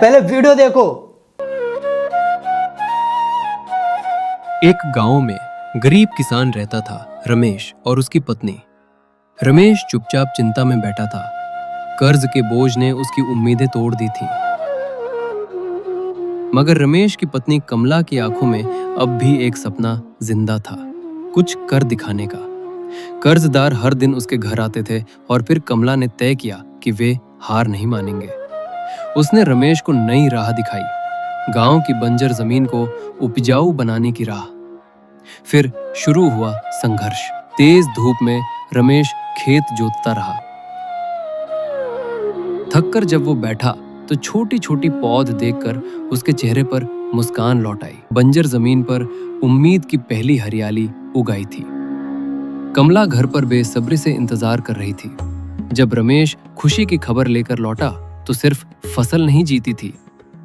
पहले वीडियो देखो। एक गांव में गरीब किसान रहता था, रमेश और उसकी पत्नी। रमेश चुपचाप चिंता में बैठा था। कर्ज के बोझ ने उसकी उम्मीदें तोड़ दी थीं। मगर रमेश की पत्नी कमला की आंखों में अब भी एक सपना जिंदा था, कुछ कर दिखाने का। कर्जदार हर दिन उसके घर आते थे और फिर कमला ने तय किया कि वे हार नहीं मानेंगे। उसने रमेश को नई राह दिखाई, गांव की बंजर जमीन को उपजाऊ बनाने की राह। फिर शुरू हुआ संघर्ष। तेज धूप में रमेश खेत जोतता रहा। थककर जब वो बैठा तो छोटी छोटी पौध देखकर उसके चेहरे पर मुस्कान लौट आई। बंजर जमीन पर उम्मीद की पहली हरियाली उग आई थी। कमला घर पर बेसब्री से इंतजार कर रही थी। जब रमेश खुशी की खबर लेकर लौटा तो सिर्फ फसल नहीं जीती थी,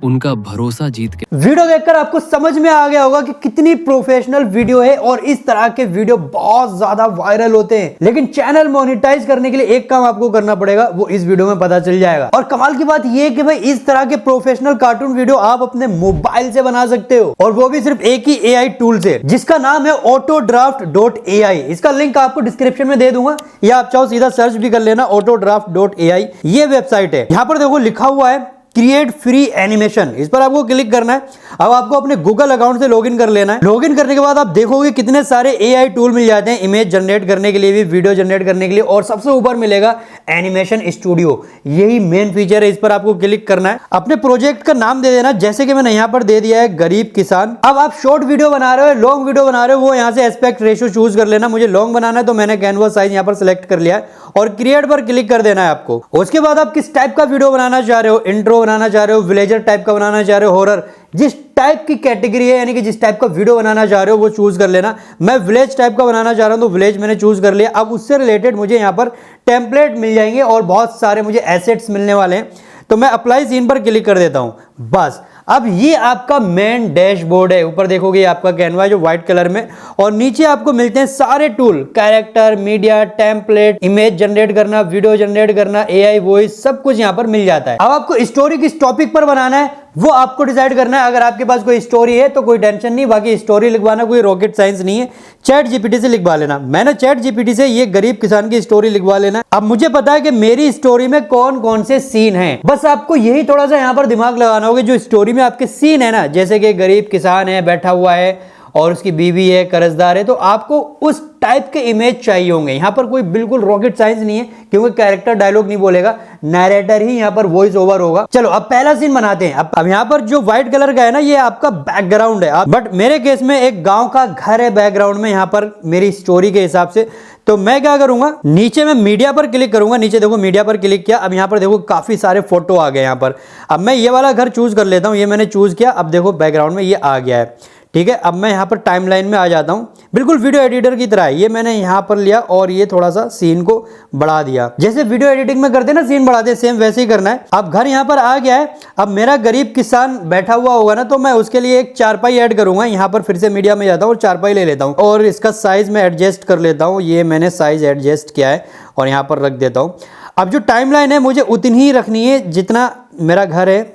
उनका भरोसा जीत गया। वीडियो देखकर आपको समझ में आ गया होगा कि कितनी प्रोफेशनल वीडियो है और इस तरह के वीडियो बहुत ज्यादा वायरल होते हैं। लेकिन चैनल मोनेटाइज करने के लिए एक काम आपको करना पड़ेगा, वो इस वीडियो में पता चल जाएगा। और कमाल की बात यह है कि भाई इस तरह के प्रोफेशनल कार्टून वीडियो आप अपने मोबाइल से बना सकते हो, और वो भी सिर्फ एक ही AI टूल से, जिसका नाम है autodraft.ai। इसका लिंक आपको डिस्क्रिप्शन में दे दूंगा, या आप चाहो सीधा सर्च भी कर लेना autodraft.ai। ये वेबसाइट है। यहां पर देखो लिखा हुआ है क्रिएट फ्री एनिमेशन, इस पर आपको क्लिक करना है। अब आपको अपने गूगल अकाउंट से लॉगिन कर लेना है। लॉगिन करने के बाद आप देखोगे कितने सारे AI टूल मिल जाते हैं, इमेज जनरेट करने के लिए भी, वीडियो जनरेट करने के लिए, और सबसे ऊपर मिलेगा एनिमेशन स्टूडियो। यही मेन फीचर है, इस पर आपको क्लिक करना है। अपने प्रोजेक्ट का नाम दे देना, जैसे कि मैंने यहाँ पर दे दिया है गरीब किसान। अब आप शॉर्ट वीडियो बना रहे हो, लॉन्ग वीडियो बना रहे हो, वो यहाँ से एस्पेक्ट रेशियो चूज कर लेना। मुझे लॉन्ग बनाना है तो मैंने कैनवा साइज यहाँ पर सिलेक्ट कर लिया है और क्रिएट पर क्लिक कर देना है आपको। उसके बाद आप किस टाइप का वीडियो बनाना चाह रहे हो, इंट्रो बनाना चाह रहे हो, विलेजर टाइप का बनाना चाह रहे हो, हॉरर, जिस टाइप की कैटेगरी है, यानी कि जिस टाइप का वीडियो बनाना चाह रहे हो वो चूज कर लेना। मैं विलेज टाइप का बनाना चाह रहा हूं तो विलेज मैंने चूज कर लिया। अब उससे रिलेटेड मुझे यहां पर टेम्पलेट मिल जाएंगे और बहुत सारे मुझे एसेट्स मिलने वाले हैं, तो मैं अप्लाई सीन पर क्लिक कर देता हूं। बस अब ये आपका मेन डैशबोर्ड है। ऊपर देखोगे आपका कैनवा है जो व्हाइट कलर में, और नीचे आपको मिलते हैं सारे tool, character, media, template, image generate करना, वीडियो जनरेट करना, AI वॉइस, सब कुछ यहां पर मिल जाता है। अब आपको स्टोरी किस टॉपिक पर बनाना है वो आपको डिसाइड करना है। अगर आपके पास कोई स्टोरी है तो कोई टेंशन नहीं, बाकी स्टोरी लिखवाना कोई रॉकेट साइंस नहीं है, चैट GPT से लिखवा लेना। मैंने चैट GPT से ये गरीब किसान की स्टोरी लिखवा लेना। अब मुझे पता है कि मेरी स्टोरी में कौन कौन से सीन हैं, बस आपको यही थोड़ा सा यहां पर दिमाग लगाना होगा। जो स्टोरी में आपके सीन है ना, जैसे कि गरीब किसान है, बैठा हुआ है और उसकी बीवी है, कर्जदार है, तो आपको उस टाइप के इमेज चाहिए होंगे। यहां पर कोई बिल्कुल रॉकेट साइंस नहीं है, क्योंकि कैरेक्टर डायलॉग नहीं बोलेगा, नैरेटर ही यहां पर वॉइस ओवर होगा। चलो अब पहला सीन बनाते हैं। अब यहां पर जो व्हाइट कलर का है ना, ये आपका बैकग्राउंड है। बट मेरे केस में एक गांव का घर है बैकग्राउंड में, यहां पर मेरी स्टोरी के हिसाब से। तो मैं क्या करूंगा, नीचे में मीडिया पर क्लिक करूंगा। नीचे देखो मीडिया पर क्लिक किया। अब यहां पर देखो काफी सारे फोटो आ गए यहां पर। अब मैं ये वाला घर चूज कर लेता हूं, ये मैंने चूज किया। अब देखो बैकग्राउंड में ये आ गया है, ठीक है। अब मैं यहाँ पर टाइमलाइन में आ जाता हूँ, बिल्कुल वीडियो एडिटर की तरह है। ये मैंने यहाँ पर लिया और ये थोड़ा सा सीन को बढ़ा दिया, जैसे वीडियो एडिटिंग में करते हैं ना, सीन बढ़ाते हैं, सेम वैसे ही करना है। अब घर यहाँ पर आ गया है। अब मेरा गरीब किसान बैठा हुआ होगा ना, तो मैं उसके लिए एक चारपाई ऐड करूंगा। यहाँ पर फिर से मीडिया में जाता हूँ और चारपाई ले लेता हूँ, और इसका साइज मैं एडजस्ट कर लेता हूँ। ये मैंने साइज एडजस्ट किया है और यहाँ पर रख देता हूँ। अब जो टाइमलाइन है मुझे उतनी ही रखनी है जितना मेरा घर है,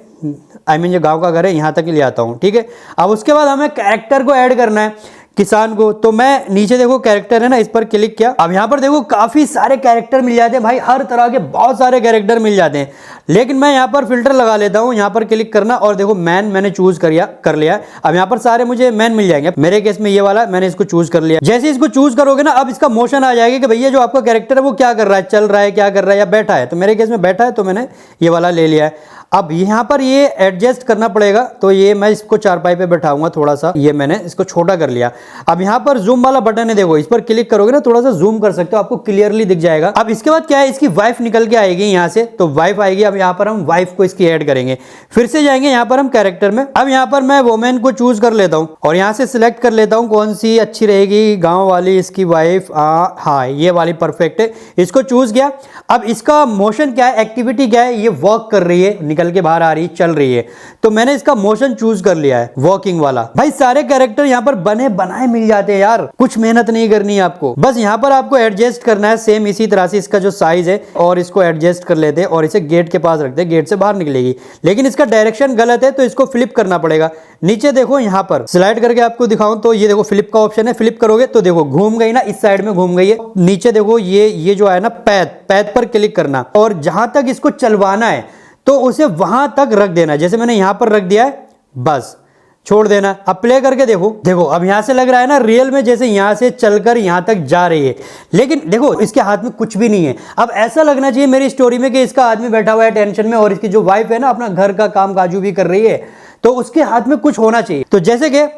जो गांव का घर है, यहां तक ही ले आता हूं, ठीक है। अब उसके बाद हमें कैरेक्टर को ऐड करना है, किसान को। तो मैं नीचे देखो कैरेक्टर है ना, इस पर क्लिक किया। अब यहां पर देखो काफी सारे कैरेक्टर मिल जाते हैं भाई, हर तरह के बहुत सारे कैरेक्टर मिल जाते हैं। लेकिन मैं यहां पर फिल्टर लगा लेता हूं, यहां पर क्लिक करना, और देखो मैन मैंने चूज कर लिया। अब यहां पर सारे मुझे मैन मिल जाएंगे। मेरे केस में ये वाला मैंने इसको चूज कर लिया। जैसे इसको चूज करोगे ना, अब इसका मोशन आ जाएगा कि भैया जो आपका कैरेक्टर है वो क्या कर रहा है, चल रहा है, क्या कर रहा है, या बैठा है। तो मेरे केस में बैठा है, तो मैंने ये वाला ले लिया है। अब यहां पर ये एडजस्ट करना पड़ेगा, तो ये मैं इसको चारपाई पे बैठाऊंगा थोड़ा सा, ये मैंने इसको छोटा कर लिया। अब यहां पर जूम वाला बटन है, देखो इस पर क्लिक करोगे ना, थोड़ा सा जूम कर सकते हो, आपको क्लियरली दिख जाएगा। अब इसके बाद क्या है, इसकी वाइफ निकल के आएगी यहां से, तो वाइफ आएगी। अब यहां पर हम वाइफ को इसकी ऐड करेंगे। फिर से जाएंगे यहां पर हम कैरेक्टर में। अब यहां पर मैं वोमेन को चूज कर लेता हूं और यहां से सिलेक्ट कर लेता हूं कौन सी अच्छी रहेगी, गांव वाली, इसकी वाइफ, हाँ ये वाली परफेक्ट है, इसको चूज किया। अब इसका मोशन क्या है, एक्टिविटी क्या है, ये वर्क कर रही है, निकल के बाहर आ रही है, चल रही है। तो मैंने इसका मोशन चूज कर लिया है वॉकिंग वाला। भाई सारे कैरेक्टर यहाँ पर बने बनाए मिल जाते हैं यार, कुछ मेहनत नहीं करनी है आपको, बस यहाँ पर आपको एडजस्ट करना है सेम इसी तरह से इसका जो साइज है, और इसको एडजस्ट कर लेते हैं और इसे गेट के पास रखते हैं, गेट से बाहर निकलेगी। लेकिन इसका डायरेक्शन गलत है तो इसको फ्लिप करना पड़ेगा। नीचे देखो यहाँ पर स्लाइड करके आपको दिखाऊं तो ये देखो फ्लिप का ऑप्शन है, फ्लिप करोगे तो देखो घूम गई ना, इस साइड में घूम गई है। नीचे देखो ये जो है ना पैथ पर क्लिक करना, और जहां तक इसको चलवाना है तो उसे वहां तक रख देना, जैसे मैंने यहां पर रख दिया है, बस छोड़ देना। अब प्ले करके देखो, देखो अब यहां से लग रहा है ना रियल में जैसे यहां से चलकर यहां तक जा रही है, लेकिन देखो इसके हाथ में कुछ भी नहीं है। अब ऐसा लगना चाहिए मेरी स्टोरी में कि इसका आदमी बैठा हुआ है टेंशन में, और इसकी जो वाइफ है ना अपना घर का काम काजू भी कर रही है, तो उसके हाथ में कुछ होना चाहिए। तो जैसे कि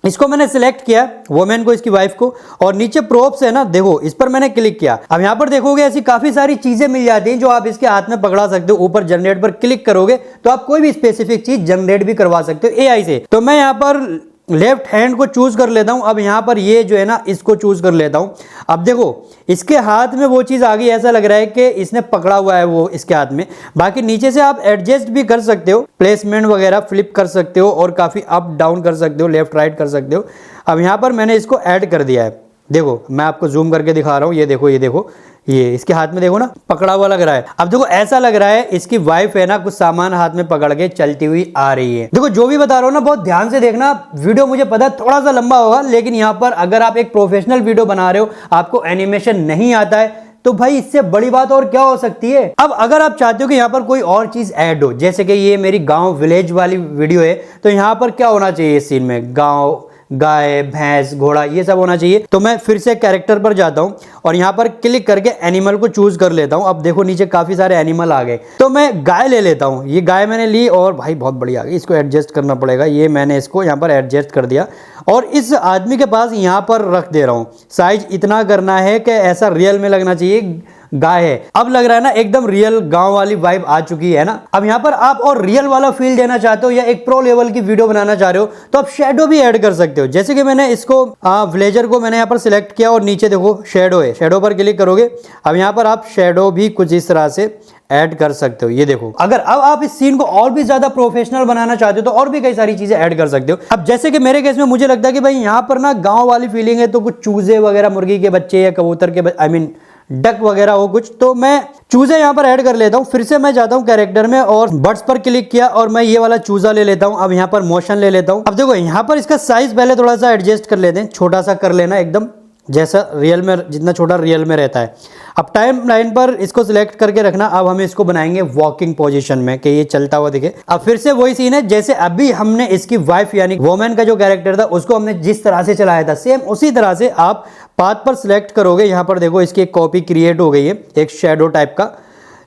इसको मैंने सिलेक्ट किया, वोमेन को, इसकी वाइफ को, और नीचे प्रोप्स है ना, देखो इस पर मैंने क्लिक किया। अब यहां पर देखोगे ऐसी काफी सारी चीजें मिल जाती हैं जो आप इसके हाथ में पकड़ा सकते हो। ऊपर जनरेट पर क्लिक करोगे तो आप कोई भी स्पेसिफिक चीज जनरेट भी करवा सकते हो एआई से। तो मैं यहां पर लेफ्ट हैंड को चूज कर लेता हूं। अब यहां पर ये जो है ना इसको चूज कर लेता हूं। अब देखो इसके हाथ में वो चीज आ गई, ऐसा लग रहा है कि इसने पकड़ा हुआ है वो इसके हाथ में। बाकी नीचे से आप एडजस्ट भी कर सकते हो, प्लेसमेंट वगैरह फ्लिप कर सकते हो, और काफी अप डाउन कर सकते हो, लेफ्ट राइट कर सकते हो। अब यहां पर मैंने इसको ऐड कर दिया है, देखो मैं आपको जूम करके दिखा रहा हूं, ये देखो, ये देखो, ये इसके हाथ में देखो ना पकड़ा हुआ लग रहा है। अब देखो ऐसा लग रहा है इसकी वाइफ है ना कुछ सामान हाथ में पकड़ के चलती हुई आ रही है। देखो जो भी बता रहा हूं ना बहुत ध्यान से देखना, वीडियो मुझे पता है थोड़ा सा लंबा होगा, लेकिन यहां पर अगर आप एक प्रोफेशनल वीडियो बना रहे हो, आपको एनिमेशन नहीं आता है, तो भाई इससे बड़ी बात और क्या हो सकती है। अब अगर आप चाहते हो कि यहाँ पर कोई और चीज ऐड हो, जैसे कि ये मेरी गांव विलेज वाली वीडियो है, तो यहाँ पर क्या होना चाहिए इस सीन में, गांव, गाय, भैंस, घोड़ा, ये सब होना चाहिए। तो मैं फिर से कैरेक्टर पर जाता हूं और यहां पर क्लिक करके एनिमल को चूज कर लेता हूं। अब देखो नीचे काफी सारे एनिमल आ गए, तो मैं गाय ले लेता हूं। ये गाय मैंने ली और भाई बहुत बढ़िया आ गई, इसको एडजस्ट करना पड़ेगा। ये मैंने इसको यहां पर एडजस्ट कर दिया और इस आदमी के पास यहां पर रख दे रहा हूं। साइज इतना करना है कि ऐसा रियल में लगना चाहिए गाय है। अब लग रहा है ना एकदम रियल गांव वाली वाइब आ चुकी है ना। अब यहां पर आप और रियल वाला फील देना चाहते हो या एक प्रो लेवल की वीडियो बनाना चाह रहे हो, तो आप शेडो भी ऐड कर सकते हो। जैसे कि मैंने इसको विलेजर को मैंने यहां पर सिलेक्ट किया और नीचे देखो शेडो है, शेडो पर क्लिक करोगे। अब यहां पर आप शेडो भी कुछ इस तरह से ऐड कर सकते हो। ये देखो अगर अब आप इस सीन को और भी ज्यादा प्रोफेशनल बनाना चाहते हो तो और भी कई सारी चीजें ऐड कर सकते हो। अब जैसे कि मेरे केस में मुझे लगता है कि भाई यहां पर ना गांव वाली फीलिंग है, तो कुछ चूजे वगैरह, मुर्गी के बच्चे या कबूतर के आई मीन डक वगैरह हो कुछ, तो मैं चूजे यहां पर ऐड कर लेता हूं। फिर से मैं जाता हूं कैरेक्टर में और बर्ड्स पर क्लिक किया और मैं ये वाला चूजा ले लेता हूं। अब यहां पर मोशन ले लेता हूं। अब देखो यहां पर इसका साइज पहले थोड़ा सा एडजस्ट कर लेते हैं, छोटा सा कर लेना एकदम जैसा रियल में, जितना छोटा रियल में रहता है। अब टाइम लाइन पर इसको सिलेक्ट करके रखना। अब हम इसको बनाएंगे वॉकिंग पोजीशन में कि ये चलता हुआ दिखे। अब फिर से वही सीन है जैसे अभी हमने इसकी वाइफ यानी वोमेन का जो कैरेक्टर था उसको हमने जिस तरह से चलाया था, सेम उसी तरह से आप पाथ पर सिलेक्ट करोगे। यहां पर देखो इसकी एक कॉपी क्रिएट हो गई है, एक शेडो टाइप का।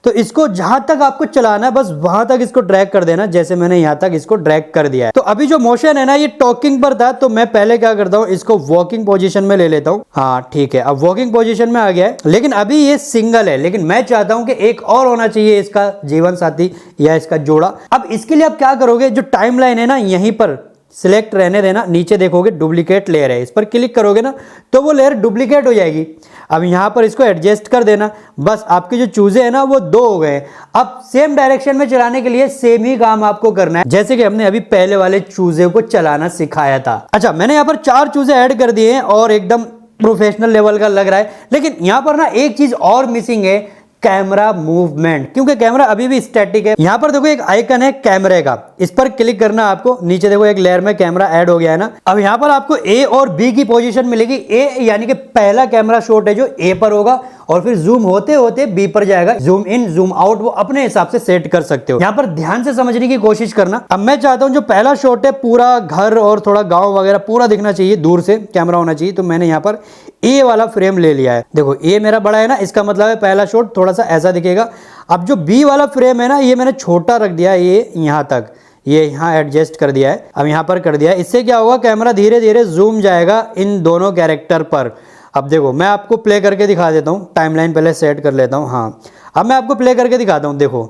तो इसको जहां तक आपको चलाना है बस वहां तक इसको ड्रैग कर देना, जैसे मैंने यहां तक इसको ड्रैग कर दिया है। तो अभी जो मोशन है ना ये टॉकिंग पर था, तो मैं पहले क्या करता हूं, इसको वॉकिंग पोजीशन में ले लेता हूं। हाँ ठीक है, अब वॉकिंग पोजीशन में आ गया है, लेकिन अभी ये सिंगल है। लेकिन मैं चाहता हूं कि एक और होना चाहिए इसका जीवन साथी या इसका जोड़ा। अब इसके लिए आप क्या करोगे, जो टाइमलाइन है ना यहीं पर सिलेक्ट रहने देना। नीचे देखोगे डुप्लीकेट लेयर है, इस पर क्लिक करोगे ना तो वो लेयर डुप्लीकेट हो जाएगी। अब यहां पर इसको एडजस्ट कर देना। बस आपके जो चूजे हैं ना वो 2 हो गए। अब सेम डायरेक्शन में चलाने के लिए सेम ही काम आपको करना है जैसे कि हमने अभी पहले वाले चूजे को चलाना सिखाया था। अच्छा मैंने यहां पर 4 चूजे ऐड कर दिए हैं और एकदम प्रोफेशनल लेवल का लग रहा है। लेकिन यहां पर ना एक चीज और मिसिंग है, कैमरा मूवमेंट, क्योंकि कैमरा अभी भी स्टैटिक है। यहां पर देखो एक आइकन है कैमरे का, इस पर क्लिक करना आपको। नीचे देखो एक लेयर में कैमरा ऐड हो गया है ना। अब यहां पर आपको ए और बी की पोजीशन मिलेगी। ए यानी कि पहला कैमरा शॉट है जो ए पर होगा और फिर जूम होते होते बी पर जाएगा। जूम इन जूम आउट वो अपने हिसाब से सेट कर सकते हो। यहां पर ध्यान से समझने की कोशिश करना। अब मैं चाहता हूं जो पहला शॉट है पूरा घर और थोड़ा गांव वगैरह पूरा दिखना चाहिए, दूर से कैमरा होना चाहिए। तो मैंने यहां पर ए वाला फ्रेम ले लिया है। देखो ए मेरा बड़ा है ना, इसका मतलब है पहला शॉट थोड़ा सा ऐसा दिखेगा। अब जो बी वाला फ्रेम है ना ये मैंने छोटा रख दिया है, ये यहां तक, ये यहां एडजस्ट कर दिया है। अब यहां पर कर दिया है। इससे क्या होगा, कैमरा धीरे धीरे जूम जाएगा इन दोनों कैरेक्टर पर। अब देखो मैं आपको प्ले करके दिखा देता हूं, टाइमलाइन पहले सेट कर लेता हूं। हाँ अब मैं आपको प्ले करके दिखाता हूं। देखो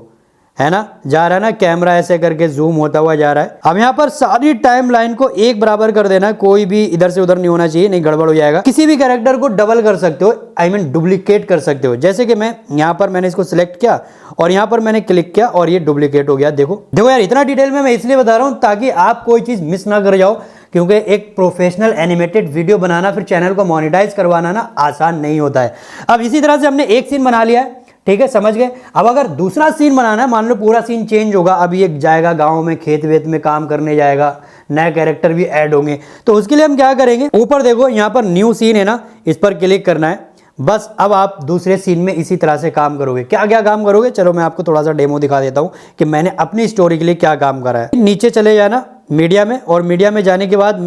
है ना, जा रहा है ना कैमरा ऐसे करके जूम होता हुआ जा रहा है। अब यहाँ पर सारी टाइम लाइन को एक बराबर कर देना, कोई भी इधर से उधर नहीं होना चाहिए, नहीं गड़बड़ हो जाएगा। किसी भी कैरेक्टर को डबल कर सकते हो, आई मीन डुप्लीकेट कर सकते हो। जैसे कि मैं यहाँ पर मैंने इसको सिलेक्ट किया और यहाँ पर मैंने क्लिक किया और ये डुप्लीकेट हो गया। देखो देखो यार, इतना डिटेल में मैं इसलिए बता रहा हूँ ताकि आप कोई चीज मिस ना कर जाओ, क्योंकि एक प्रोफेशनल एनिमेटेड वीडियो बनाना फिर चैनल को मोनेटाइज करवाना ना आसान नहीं होता है। अब इसी तरह से हमने एक सीन बना लिया है, ठीक है, समझ गए। अब अगर दूसरा सीन बनाना है, मान लो पूरा सीन चेंज होगा, अब ये जाएगा गांव में, खेत वेत में काम करने जाएगा, नए कैरेक्टर भी ऐड होंगे, तो उसके लिए हम क्या करेंगे, ऊपर देखो यहाँ पर न्यू सीन है ना, इस पर क्लिक करना है बस। अब आप दूसरे सीन में इसी तरह से काम करोगे। क्या क्या काम करोगे, चलो मैं आपको थोड़ा सा डेमो दिखा देता हूं कि मैंने अपनी स्टोरी के लिए क्या काम करा है। नीचे चले जाना मीडिया में, और मीडिया में जाने के बाद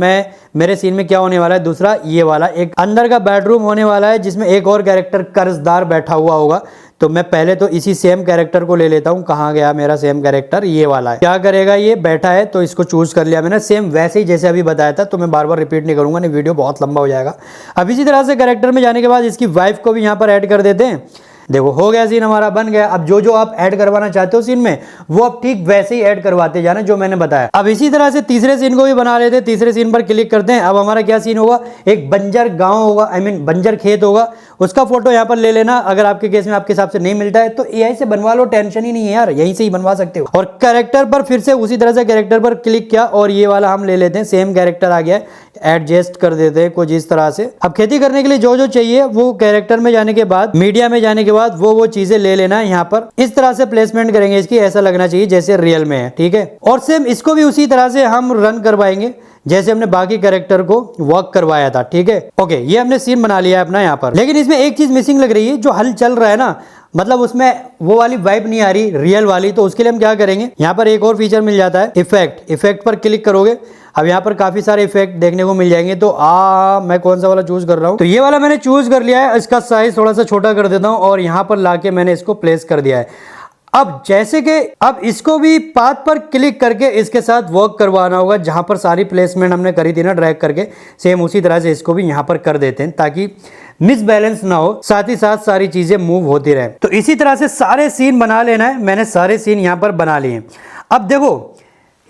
मेरे सीन में क्या होने वाला है, दूसरा ये वाला एक अंदर का बेडरूम होने वाला है जिसमें एक और कैरेक्टर कर्जदार बैठा हुआ होगा। तो मैं पहले तो इसी सेम कैरेक्टर को ले लेता हूं। कहाँ गया मेरा सेम कैरेक्टर, ये वाला है। क्या करेगा, ये बैठा है तो इसको चूज कर लिया मैंने, सेम वैसे ही जैसे अभी बताया था। तो मैं बार बार रिपीट नहीं करूंगा, नहीं वीडियो बहुत लंबा हो जाएगा। अब इसी तरह से कैरेक्टर में जाने के बाद इसकी वाइफ को भी यहाँ पर ऐड कर देते हैं। देखो हो गया, सीन हमारा बन गया। अब जो जो आप ऐड करवाना चाहते हो सीन में, वो आप ठीक वैसे ही ऐड करवाते जाना जो मैंने बताया। अब इसी तरह से तीसरे सीन को भी बना लेते हैं। तीसरे सीन पर क्लिक करते हैं। अब हमारा क्या सीन होगा, एक बंजर गांव होगा, आई मीन बंजर खेत होगा, उसका फोटो यहाँ पर ले लेना। अगर आपके केस में आपके हिसाब से नहीं मिलता है तो एआई से बनवा लो, टेंशन ही नहीं है यार, यहीं से ही बनवा सकते हो। और कैरेक्टर पर फिर से उसी तरह से कैरेक्टर पर क्लिक किया और ये वाला हम ले लेते हैं, सेम कैरेक्टर आ गया है, एडजस्ट कर देते हैं कुछ इस तरह से। अब खेती करने के लिए जो जो चाहिए वो कैरेक्टर में जाने के बाद, मीडिया में जाने के बाद वो चीजें ले लेना है। यहाँ पर इस तरह से प्लेसमेंट करेंगे इसकी, ऐसा लगना चाहिए जैसे रियल में है, ठीक है। और सेम इसको भी उसी तरह से हम रन करवाएंगे जैसे हमने बाकी कैरेक्टर को वर्क करवाया था, ठीक है। ओके, ये हमने सीन बना लिया है अपना यहाँ पर, लेकिन इसमें एक चीज मिसिंग लग रही है, जो हल चल रहा है ना, मतलब उसमें वो वाली वाइब नहीं आ रही रियल वाली। तो उसके लिए हम क्या करेंगे, यहाँ पर एक और फीचर मिल जाता है, इफेक्ट। इफेक्ट पर क्लिक करोगे, अब यहाँ पर काफी सारे इफेक्ट देखने को मिल जाएंगे। तो मैं कौन सा वाला चूज कर रहा हूँ, तो ये वाला मैंने चूज कर लिया है। इसका साइज थोड़ा सा छोटा कर देता हूँ और यहाँ पर लाके मैंने इसको प्लेस कर दिया है। अब जैसे कि अब इसको भी पाथ पर क्लिक करके इसके साथ वर्क करवाना होगा, जहां पर सारी प्लेसमेंट हमने करी थी ना ड्रैग करके, सेम उसी तरह से इसको भी यहां पर कर देते हैं ताकि मिसबैलेंस ना हो, साथ ही साथ सारी चीजें मूव होती रहे। तो इसी तरह से सारे सीन बना लेना है। मैंने सारे सीन यहां पर बना लिए। अब देखो,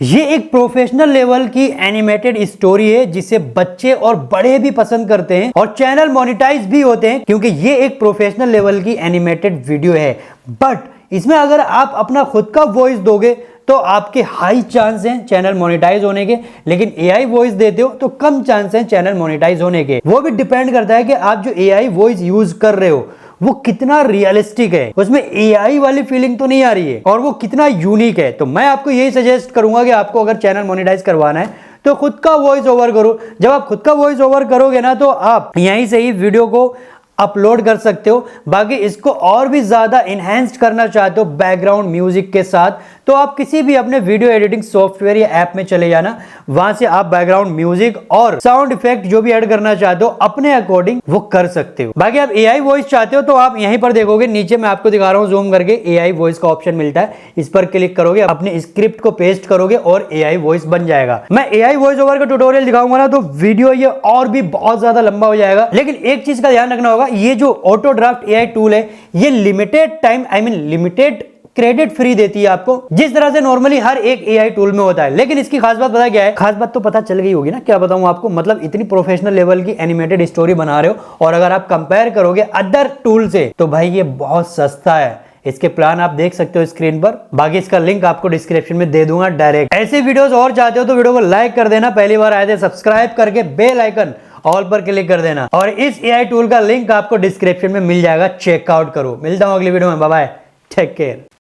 ये एक प्रोफेशनल लेवल की एनिमेटेड स्टोरी है जिसे बच्चे और बड़े भी पसंद करते हैं और चैनल मोनेटाइज भी होते हैं, क्योंकि ये एक प्रोफेशनल लेवल की एनिमेटेड वीडियो है। बट इसमें अगर आप अपना खुद का वॉइस दोगे तो आपके हाई चांस हैं चैनल मोनेटाइज होने के, लेकिन एआई वॉइस देते हो तो कम चांस हैं चैनल मोनेटाइज होने के। वो भी डिपेंड करता है कि आप जो एआई वॉइस यूज कर रहे हो वो कितना रियलिस्टिक है, उसमें एआई वाली फीलिंग तो नहीं आ रही है, और वो कितना यूनिक है। तो मैं आपको यही सजेस्ट करूंगा कि आपको अगर चैनल मोनेटाइज करवाना है तो खुद का वॉइस ओवर करो। जब आप खुद का वॉइस ओवर करोगे ना, तो आप यहीं से ही वीडियो को अपलोड कर सकते हो। बाकी इसको और भी ज्यादा इनहेंस्ड करना चाहते हो बैकग्राउंड म्यूजिक के साथ, तो आप किसी भी अपने वीडियो एडिटिंग सॉफ्टवेयर या ऐप में चले जाना, वहां से आप बैकग्राउंड म्यूजिक और साउंड इफेक्ट जो भी ऐड करना चाहते हो अपने अकॉर्डिंग वो कर सकते हो। बाकी आप एआई वॉइस चाहते हो तो आप यहीं पर देखोगे, नीचे मैं आपको दिखा रहा हूं जूम करके, एआई वॉइस का ऑप्शन मिलता है। इस पर क्लिक करोगे, अपने स्क्रिप्ट को पेस्ट करोगे और एआई वॉइस बन जाएगा। मैं एआई वॉइस ओवर का ट्यूटोरियल दिखाऊंगा ना, तो वीडियो ये और भी बहुत ज्यादा लंबा हो जाएगा। लेकिन एक चीज का ध्यान रखना होगा, ये जो ऑटो ड्राफ्ट एआई टूल है ये limited time, I mean limited credit free देती है आपको, जिस तरह से नॉर्मली हर एक एआई टूल में होता है। लेकिन इसकी खास बात पता क्या है, खास बात तो पता चल गई होगी ना, क्या बताऊं आपको। मतलब इतनी प्रोफेशनल लेवल की एनिमेटेड स्टोरी बना रहे हो, और अगर आप कंपेयर करोगे अदर टूल से तो भाई ये बहुत सस्ता है। इसके प्लान आप देख सकते हो स्क्रीन पर, बाकी इसका लिंक आपको डिस्क्रिप्शन में दे दूंगा डायरेक्ट। ऐसे वीडियोस और चाहते हो तो वीडियो को लाइक कर देना, पहली बार आए थे सब्सक्राइब करके बेल आइकन ऑल पर क्लिक कर देना, और इस एआई टूल का लिंक आपको डिस्क्रिप्शन में मिल जाएगा, चेकआउट करो। मिलता हूं अगली वीडियो में, बाय बाय, टेक केयर।